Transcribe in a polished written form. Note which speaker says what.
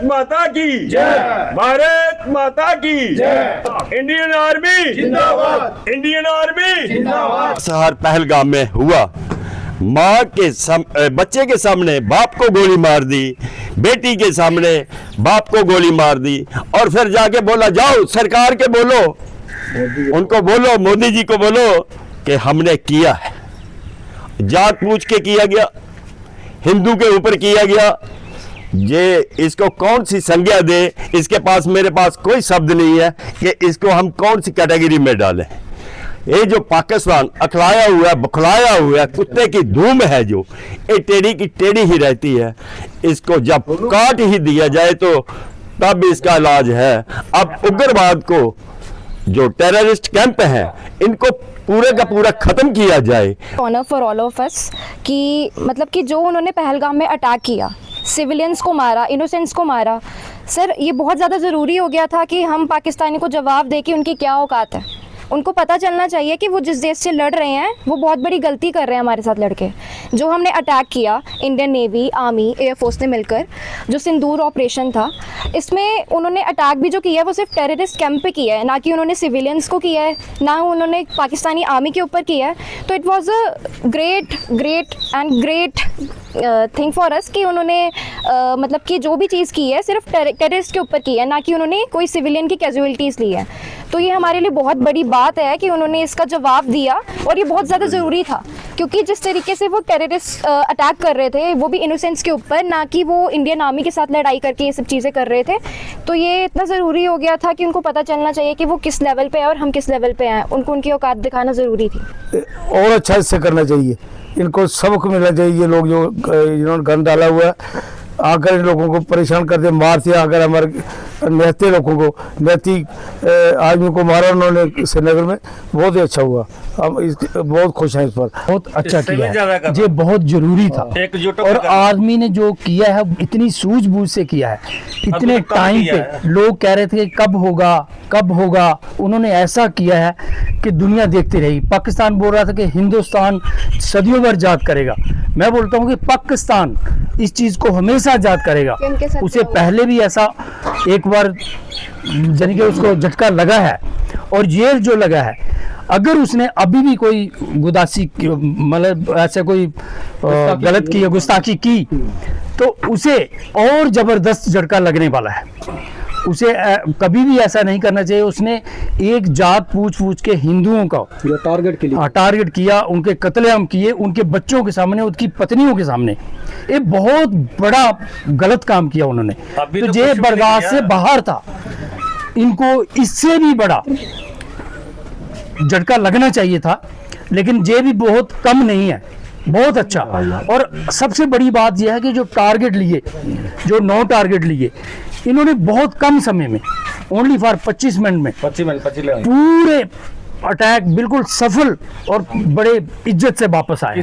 Speaker 1: माता की जय, भारत माता की जय, इंडियन आर्मी जिंदाबाद, इंडियन आर्मी जिंदाबाद।
Speaker 2: शहर पहलगाम में हुआ, माँ के बच्चे के सामने बाप को गोली मार दी, बेटी के सामने बाप को गोली मार दी, और फिर जाके बोला जाओ सरकार के बोलो, उनको बोलो, मोदी जी को बोलो कि हमने किया है। जात पूछ के किया गया, हिंदू के ऊपर किया गया। ये इसको कौन सी संज्ञा दे, इसके पास, मेरे पास कोई शब्द नहीं है कि इसको हम कौन सी कैटेगरी में डालें। ये जो पाकिस्तान अखलाया हुआ है, बखलाया हुआ है, कुत्ते की धूम है, जो ये टेढ़ी की टेढ़ी ही रहती है, इसको जब काट ही दिया जाए तो तब इसका इलाज है। अब उग्रवाद को, जो टेररिस्ट कैंप है, इनको पूरे का पूरा खत्म किया जाए।
Speaker 3: Honour for all of us कि मतलब कि जो उन्होंने पहलगाम में अटैक किया, सिविलियंस को मारा, इनोसेंट्स को मारा, सर ये बहुत ज़्यादा ज़रूरी हो गया था कि हम पाकिस्तानी को जवाब दें कि उनकी क्या औकात है। उनको पता चलना चाहिए कि वो जिस देश से लड़ रहे हैं वो बहुत बड़ी गलती कर रहे हैं हमारे साथ लड़के। जो हमने अटैक किया, इंडियन नेवी, आर्मी, एयरफोर्स ने मिलकर, जो सिंदूर ऑपरेशन था, इसमें उन्होंने अटैक भी जो किया है वो सिर्फ टेररिस्ट कैंप पे किया है, ना कि उन्होंने सिविलियंस को किया है, ना उन्होंने पाकिस्तानी आर्मी के ऊपर किया है। तो it was a great thing for us कि उन्होंने मतलब कि जो भी चीज़ की है सिर्फ टेररिस्ट के ऊपर की है, ना कि उन्होंने कोई सिविलियन की कैजुअलिटीज़ ली है। तो ये हमारे लिए बहुत बड़ी बात है कि उन्होंने इसका जवाब दिया, और ये बहुत ज़्यादा ज़रूरी था, क्योंकि जिस तरीके से वो टेररिस्ट अटैक कर रहे थे वो भी इनोसेंट्स के ऊपर, ना कि वो इंडियन आर्मी के साथ लड़ाई करके ये सब चीज़ें कर रहे थे। तो ये इतना ज़रूरी हो गया था कि उनको पता चलना चाहिए कि वो किस लेवल पे है और हम किस लेवल पे हैं। उनको उनकी औकात दिखाना ज़रूरी थी।
Speaker 4: और अच्छा इससे करना चाहिए, इनको सबक मिलना चाहिए। ये लोग जो इन्होंने गन डाला हुआ है, आकर इन लोगों को परेशान कर दे, मारते आकर हमारे निहत्ते लोगों को, निहत्ती आदमी को मारा उन्होंने श्रीनगर में। बहुत ही अच्छा हुआ, हम बहुत खुश हैं इस पर।
Speaker 5: बहुत अच्छा किया है, ये बहुत जरूरी था। और आर्मी ने जो किया है इतनी सूझबूझ से किया है, इतने टाइम पे लोग कह रहे थे कब होगा कब होगा, उन्होंने ऐसा किया है कि दुनिया देखती रही। पाकिस्तान बोल रहा था कि हिंदुस्तान सदियों भर याद करेगा, मैं बोलता हूँ कि पाकिस्तान इस चीज़ को हमेशा याद करेगा। उसे पहले भी ऐसा एक बार यानी कि उसको झटका लगा है, और ये जो लगा है, अगर उसने अभी भी कोई गुदासी मतलब ऐसे कोई गलत की, गुस्ताखी की, तो उसे और ज़बरदस्त झटका लगने वाला है। उसे कभी भी ऐसा नहीं करना चाहिए। उसने एक जात पूछ के हिंदुओं का टारगेट किया, उनके कत्लेआम किए, उनके बच्चों के सामने, उनकी पत्नियों के सामने। ये बहुत बड़ा गलत काम किया उन्होंने, तो ये बर्दाश्त से बाहर था। इनको इससे भी बड़ा झटका लगना चाहिए था, लेकिन ये भी बहुत कम नहीं है, बहुत अच्छा। और सबसे बड़ी बात यह है कि जो टारगेट लिए, जो 9 टारगेट लिए, इन्होंने बहुत कम समय में, ओनली फॉर 25 मिनट में पूरे अटैक बिल्कुल सफल और बड़े इज्जत से वापस आए।